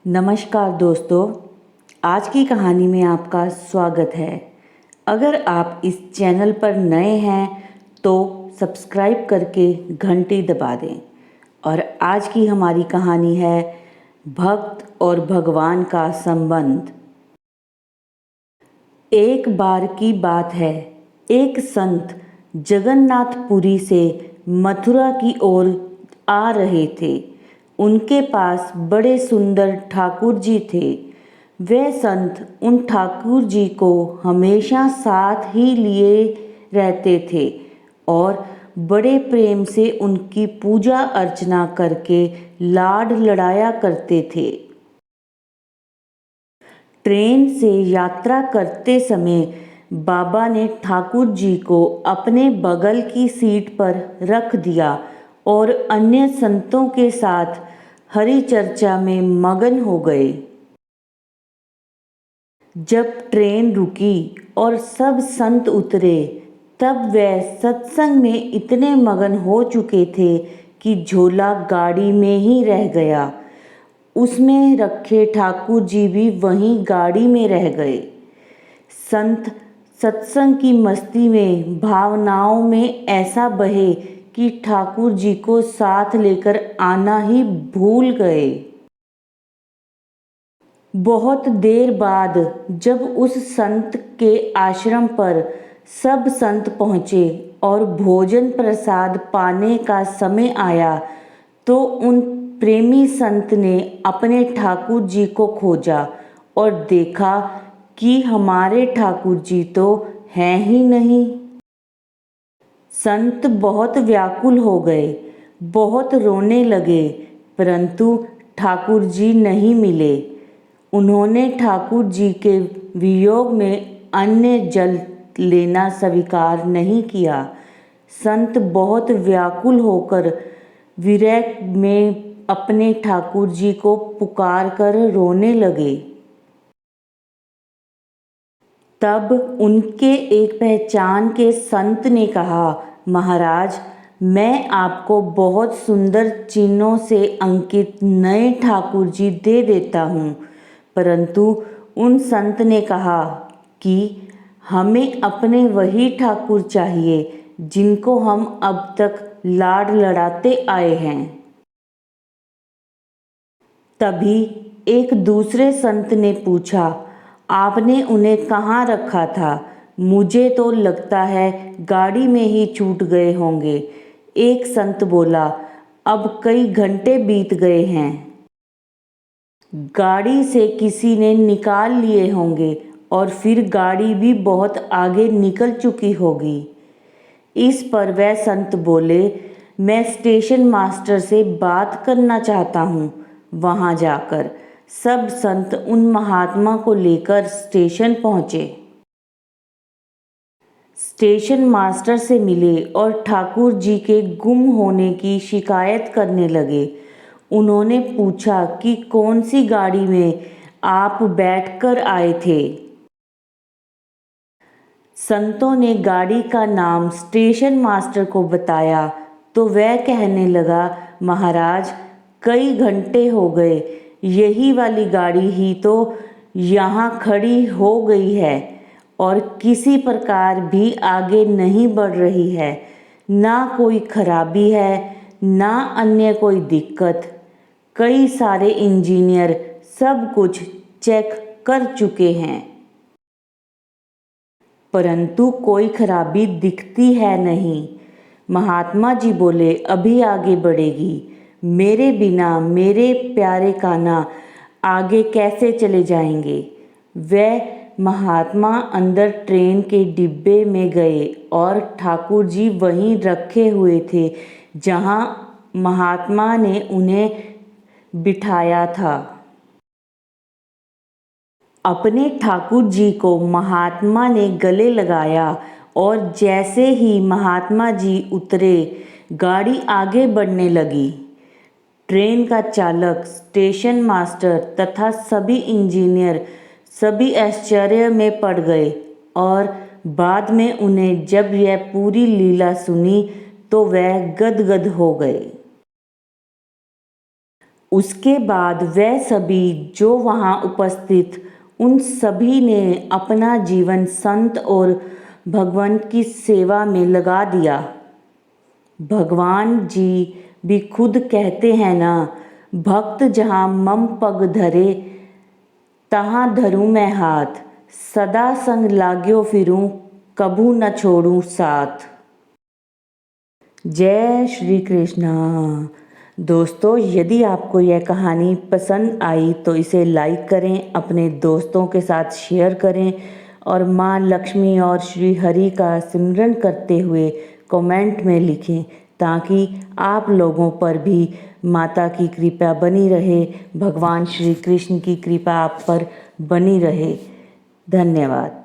नमस्कार दोस्तों, आज की कहानी में आपका स्वागत है। अगर आप इस चैनल पर नए हैं तो सब्सक्राइब करके घंटी दबा दें। और आज की हमारी कहानी है भक्त और भगवान का संबंध। एक बार की बात है, एक संत जगन्नाथपुरी से मथुरा की ओर आ रहे थे। उनके पास बड़े सुंदर ठाकुर जी थे। वे संत उन ठाकुर जी को हमेशा साथ ही लिए रहते थे और बड़े प्रेम से उनकी पूजा अर्चना करके लाड लड़ाया करते थे। ट्रेन से यात्रा करते समय बाबा ने ठाकुर जी को अपने बगल की सीट पर रख दिया और अन्य संतों के साथ हरि चर्चा में मगन हो गए। जब ट्रेन रुकी और सब संत उतरे, तब वे सत्संग में इतने मगन हो चुके थे कि झोला गाड़ी में ही रह गया। उसमें रखे ठाकुर जी भी वहीं गाड़ी में रह गए। संत सत्संग की मस्ती में भावनाओं में ऐसा बहे कि ठाकुर जी को साथ लेकर आना ही भूल गए। बहुत देर बाद जब उस संत के आश्रम पर सब संत पहुँचे और भोजन प्रसाद पाने का समय आया, तो उन प्रेमी संत ने अपने ठाकुर जी को खोजा और देखा कि हमारे ठाकुर जी तो हैं ही नहीं। संत बहुत व्याकुल हो गए, बहुत रोने लगे, परंतु ठाकुर जी नहीं मिले। उन्होंने ठाकुर जी के वियोग में अन्न जल लेना स्वीकार नहीं किया। संत बहुत व्याकुल होकर विरह में अपने ठाकुर जी को पुकार कर रोने लगे। तब उनके एक पहचान के संत ने कहा, महाराज, मैं आपको बहुत सुंदर चिन्हों से अंकित नए ठाकुर जी दे देता हूँ। परंतु उन संत ने कहा कि हमें अपने वही ठाकुर चाहिए जिनको हम अब तक लाड लड़ाते आए हैं। तभी एक दूसरे संत ने पूछा, आपने उन्हें कहाँ रखा था? मुझे तो लगता है गाड़ी में ही छूट गए होंगे। एक संत बोला, अब कई घंटे बीत गए हैं, गाड़ी से किसी ने निकाल लिए होंगे और फिर गाड़ी भी बहुत आगे निकल चुकी होगी। इस पर वह संत बोले, मैं स्टेशन मास्टर से बात करना चाहता हूँ। वहाँ जाकर सब संत उन महात्मा को लेकर स्टेशन पहुँचे। स्टेशन मास्टर से मिले और ठाकुर जी के गुम होने की शिकायत करने लगे। उन्होंने पूछा कि कौन सी गाड़ी में आप बैठकर आए थे। संतों ने गाड़ी का नाम स्टेशन मास्टर को बताया तो वह कहने लगा, महाराज, कई घंटे हो गए, यही वाली गाड़ी ही तो यहाँ खड़ी हो गई है और किसी प्रकार भी आगे नहीं बढ़ रही है। ना कोई खराबी है, ना अन्य कोई दिक्कत। कई सारे इंजीनियर सब कुछ चेक कर चुके हैं, परंतु कोई खराबी दिखती है नहीं। महात्मा जी बोले, अभी आगे बढ़ेगी। मेरे बिना मेरे प्यारे कान्हा आगे कैसे चले जाएंगे? वह महात्मा अंदर ट्रेन के डिब्बे में गए और ठाकुर जी वहीं रखे हुए थे जहां महात्मा ने उन्हें बिठाया था। अपने ठाकुर जी को महात्मा ने गले लगाया और जैसे ही महात्मा जी उतरे, गाड़ी आगे बढ़ने लगी। ट्रेन का चालक, स्टेशन मास्टर तथा सभी इंजीनियर सभी आश्चर्य में पड़ गए और बाद में उन्हें जब यह पूरी लीला सुनी तो वह गदगद हो गए। उसके बाद वह सभी जो वहाँ उपस्थित उन सभी ने अपना जीवन संत और भगवान की सेवा में लगा दिया। भगवान जी भी खुद कहते हैं ना, भक्त जहाँ मम पग धरे तहाँ धरूं मैं हाथ, सदा संग लाग्यो फिरूं कभू न छोड़ूं साथ। जय श्री कृष्णा। दोस्तों, यदि आपको यह कहानी पसंद आई तो इसे लाइक करें, अपने दोस्तों के साथ शेयर करें और माँ लक्ष्मी और श्री हरि का सिमरन करते हुए कमेंट में लिखें, ताकि आप लोगों पर भी माता की कृपा बनी रहे, भगवान श्री कृष्ण की कृपा आप पर बनी रहे। धन्यवाद।